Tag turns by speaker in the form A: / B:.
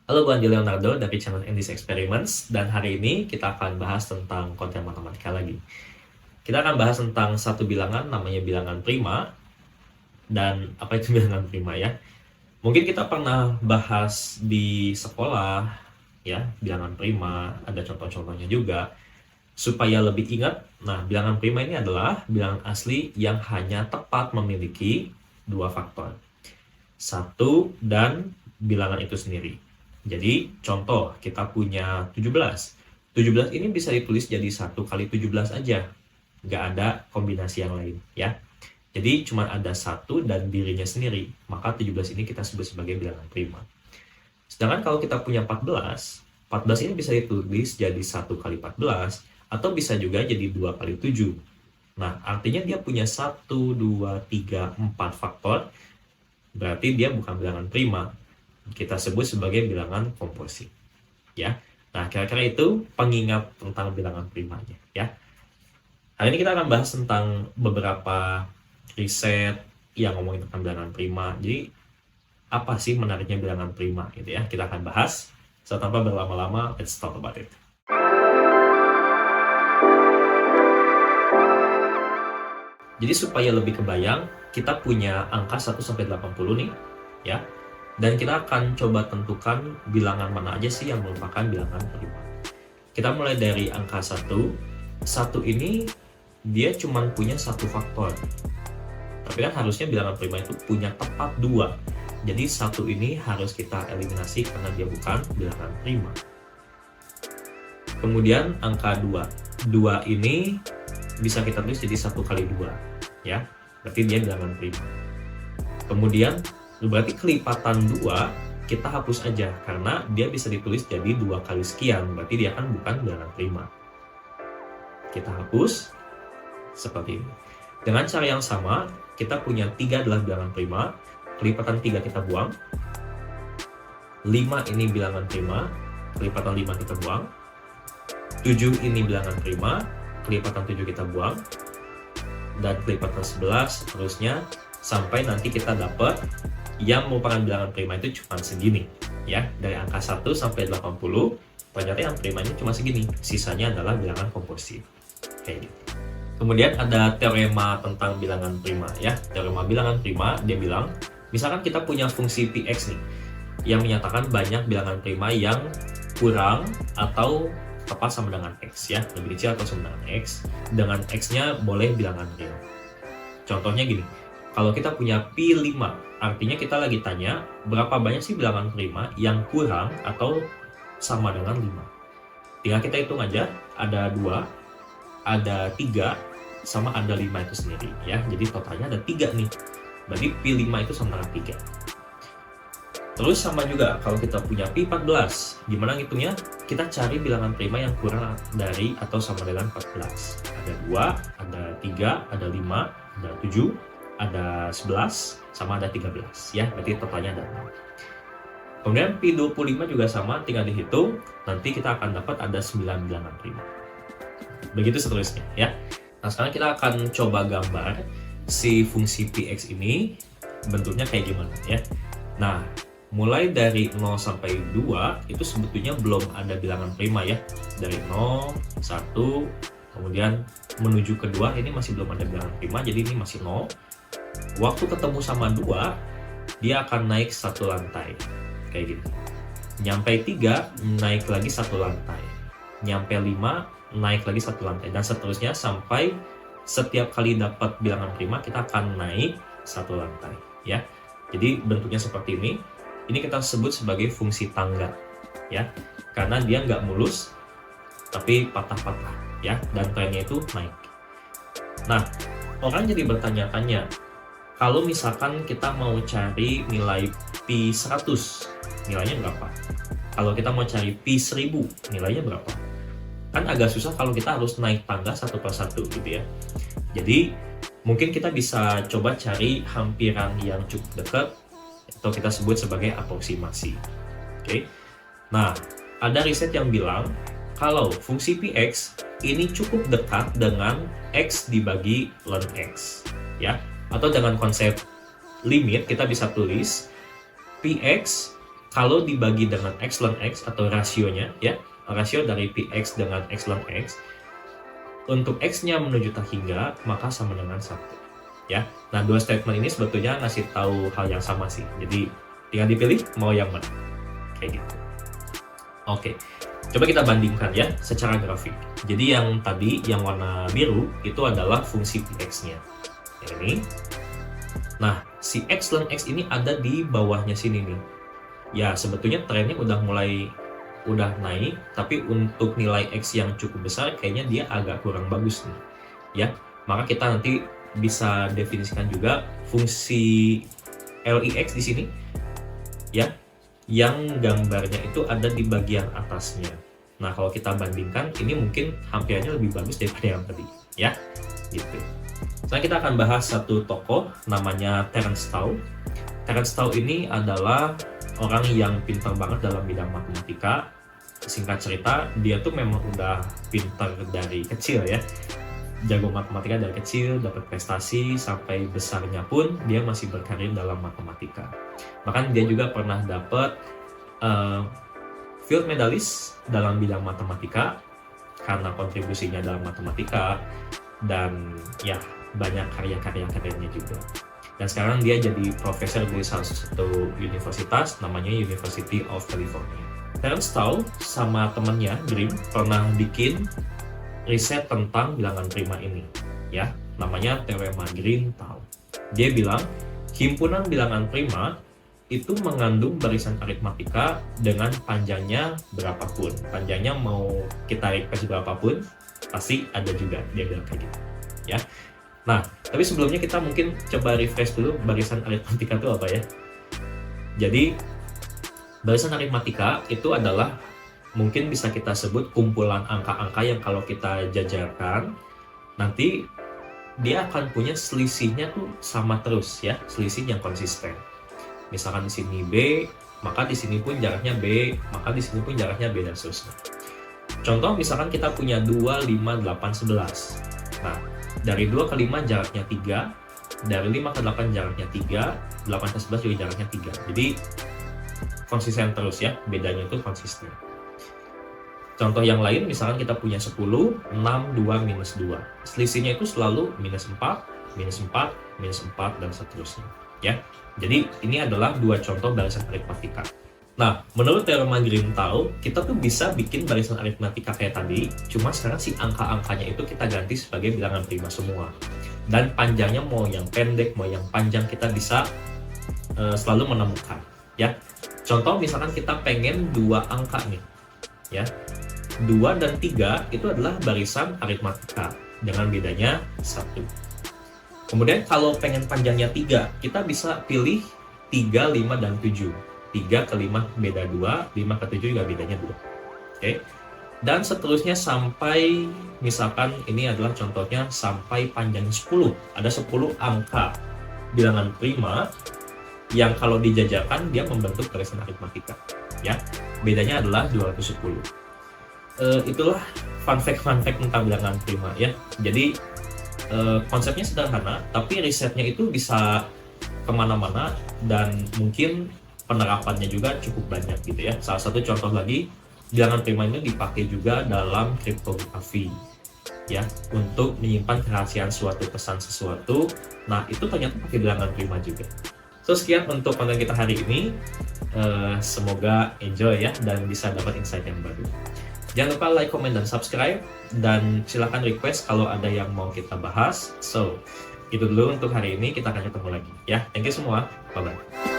A: Halo, gue Andi Leonardo dari channel Andy's Experiments, dan hari ini kita akan bahas tentang konten matematika lagi. Kita akan bahas tentang satu bilangan namanya bilangan prima, dan apa itu bilangan prima ya? Mungkin kita pernah bahas di sekolah ya, bilangan prima, ada contoh-contohnya juga. Supaya lebih ingat, nah bilangan prima ini adalah bilangan asli yang hanya tepat memiliki dua faktor. Satu dan bilangan itu sendiri. Jadi contoh kita punya 17. 17 ini bisa ditulis jadi 1 kali 17 aja. Nggak ada kombinasi yang lain ya. Jadi cuma ada 1 dan dirinya sendiri. Maka 17 ini kita sebut sebagai bilangan prima. Sedangkan kalau kita punya 14, 14 ini bisa ditulis jadi 1 kali 14 atau bisa juga jadi 2 kali 7. Nah, artinya dia punya 1, 2, 3, 4 faktor. Berarti dia bukan bilangan prima. Kita sebut sebagai bilangan komposit ya. Nah, kira-kira itu pengingat tentang bilangan primanya ya. Hari ini kita akan bahas tentang beberapa riset yang ngomongin tentang bilangan prima. Jadi apa sih menariknya bilangan prima gitu ya. Kita akan bahas. So, tanpa berlama-lama, let's talk about it. Jadi supaya lebih kebayang, kita punya angka 1 sampai 80 nih ya. Dan kita akan coba tentukan bilangan mana aja sih yang merupakan bilangan prima. Kita mulai dari angka 1. 1 ini dia cuma punya satu faktor. Tapi kan harusnya bilangan prima itu punya tepat 2. Jadi 1 ini harus kita eliminasi karena dia bukan bilangan prima. Kemudian angka 2. 2 ini bisa kita tulis jadi 1 kali 2 ya. Berarti dia bilangan prima. Kemudian berarti kelipatan 2 kita hapus aja karena dia bisa ditulis jadi 2 kali sekian, berarti dia kan bukan bilangan prima. Kita hapus seperti ini. Dengan cara yang sama, kita punya 3 adalah bilangan prima, kelipatan 3 kita buang. 5 ini bilangan prima, kelipatan 5 kita buang. 7 ini bilangan prima, kelipatan 7 kita buang. Dan kelipatan 11 seterusnya sampai nanti kita dapat yang merupakan bilangan prima itu cuma segini ya. Dari angka 1 sampai 80 ternyata yang primanya cuma segini, sisanya adalah bilangan komposit kayak gitu. Kemudian ada teorema tentang bilangan prima ya. Teorema bilangan prima dia bilang, misalkan kita punya fungsi Px nih yang menyatakan banyak bilangan prima yang kurang atau tepat sama dengan X ya, lebih kecil atau sama dengan X, dengan X-nya boleh bilangan real. Contohnya gini, kalau kita punya pi 5, artinya kita lagi tanya berapa banyak sih bilangan prima yang kurang atau sama dengan 5. Tinggal kita hitung aja, ada 2, ada 3, sama ada 5 itu sendiri ya. Jadi totalnya ada 3 nih. Berarti pi 5 itu sama dengan 3. Terus sama juga kalau kita punya pi 14, gimana ngitungnya? Kita cari bilangan prima yang kurang dari atau sama dengan 14. Ada 2, ada 3, ada 5, ada 7, ada 11, sama ada 13 ya. Berarti totalnya ada 6. Kemudian pi 25 juga sama, tinggal dihitung, nanti kita akan dapat ada 9 bilangan prima. Begitu seterusnya ya. Nah, sekarang kita akan coba gambar si fungsi Px ini bentuknya kayak gimana ya. Nah, mulai dari 0 sampai 2 itu sebetulnya belum ada bilangan prima ya. Dari 0, 1, kemudian menuju ke 2 ini masih belum ada bilangan prima, jadi ini masih 0. Waktu ketemu sama 2, dia akan naik satu lantai kayak gitu. Nyampe 3, naik lagi satu lantai. Nyampe 5, naik lagi satu lantai, dan seterusnya sampai setiap kali dapat bilangan prima kita akan naik satu lantai ya. Jadi bentuknya seperti ini. Ini kita sebut sebagai fungsi tangga ya, karena dia nggak mulus tapi patah-patah ya, dan trennya itu naik. Nah, orang jadi bertanya-tanya, kalau misalkan kita mau cari nilai pi 100, nilainya berapa? Kalau kita mau cari pi 1000, nilainya berapa? Kan agak susah kalau kita harus naik tangga satu per satu gitu ya. Jadi mungkin kita bisa coba cari hampiran yang cukup dekat, atau kita sebut sebagai aproksimasi. Oke. Nah, ada riset yang bilang kalau fungsi Px ini cukup dekat dengan X dibagi ln X ya. Atau dengan konsep limit kita bisa tulis Px kalau dibagi dengan epsilon x atau rasionya ya, rasio dari px dengan epsilon x, untuk x-nya menuju tak hingga maka sama dengan 1 ya. Nah, dua statement ini sebetulnya ngasih tahu hal yang sama sih. Jadi tinggal dipilih mau yang mana. Kayak gitu. Oke. Coba kita bandingkan ya secara grafik. Jadi yang tadi yang warna biru itu adalah fungsi px-nya. Ini. Nah, si epsilon x ini ada di bawahnya sini nih. Ya, sebetulnya trennya udah naik, tapi untuk nilai x yang cukup besar kayaknya dia agak kurang bagus nih. Ya, maka kita nanti bisa definisikan juga fungsi LIX di sini. Ya, yang gambarnya itu ada di bagian atasnya. Nah, kalau kita bandingkan, ini mungkin hampirnya lebih bagus daripada yang tadi, ya, gitu. Sekarang kita akan bahas satu tokoh, namanya Terence Tao. Terence Tao ini adalah orang yang pintar banget dalam bidang matematika. Singkat cerita, dia tuh memang udah pintar dari kecil ya. Jago matematika dari kecil, dapat prestasi, sampai besarnya pun dia masih berkarir dalam matematika. Bahkan dia juga pernah dapat field medalist dalam bidang matematika karena kontribusinya dalam matematika, dan ya banyak karya-karyanya juga. Dan sekarang dia jadi profesor di salah satu universitas, namanya University of California. Terence Tao sama temannya Grimm pernah bikin riset tentang bilangan prima ini, ya, namanya teorema Green-Tao. Dia bilang himpunan bilangan prima itu mengandung barisan aritmatika dengan panjangnya berapapun. Panjangnya mau kita request berapapun, pasti ada juga, dia bilang kayak gitu, ya. Nah, tapi sebelumnya kita mungkin coba refresh dulu barisan aritmatika itu apa ya. Jadi, barisan aritmatika itu adalah mungkin bisa kita sebut kumpulan angka-angka yang kalau kita jajarkan, nanti dia akan punya selisihnya tuh sama terus ya, selisih yang konsisten. Misalkan di sini B, maka di sini pun jaraknya B, maka di sini pun jaraknya B, dan seterusnya. Contoh misalkan kita punya 2, 5, 8, 11. Nah, dari 2 ke 5 jaraknya 3, dari 5 ke 8 jaraknya 3, 8 ke 11 juga jaraknya 3. Jadi konsisten terus ya, bedanya itu konsisten. Contoh yang lain, misalkan kita punya 10, 6, 2, minus 2. Selisihnya itu selalu minus 4, minus 4, minus 4, dan seterusnya. Ya, jadi ini adalah dua contoh barisan aritmatika. Nah, menurut teorema Green-Tao, kita tuh bisa bikin barisan aritmatika kayak tadi, cuma sekarang si angka-angkanya itu kita ganti sebagai bilangan prima semua. Dan panjangnya mau yang pendek, mau yang panjang, kita bisa selalu menemukan. Ya, contoh misalkan kita pengen dua angka nih, ya. 2 dan 3 itu adalah barisan aritmatika dengan bedanya 1. Kemudian kalau pengen panjangnya 3, kita bisa pilih 3, 5, dan 7. 3 ke 5 beda 2, 5 ke 7 juga bedanya 2. Oke. Dan seterusnya sampai, misalkan ini adalah contohnya sampai panjang 10. Ada 10 angka bilangan prima yang kalau dijajarkan dia membentuk barisan aritmatika. Ya, bedanya adalah 210. Itulah fun fact tentang bilangan prima ya. Jadi konsepnya sederhana, tapi risetnya itu bisa kemana-mana dan mungkin penerapannya juga cukup banyak gitu ya. Salah satu contoh lagi, bilangan prima ini dipakai juga dalam kriptografi ya, untuk menyimpan kerahasiaan suatu pesan sesuatu. Nah, itu ternyata pakai bilangan prima juga. So, sekian untuk konten kita hari ini. Semoga enjoy ya dan bisa dapat insight yang baru. Jangan lupa like, comment, dan subscribe, dan silahkan request kalau ada yang mau kita bahas. So, itu dulu untuk hari ini, kita akan ketemu lagi ya. Thank you semua, bye-bye.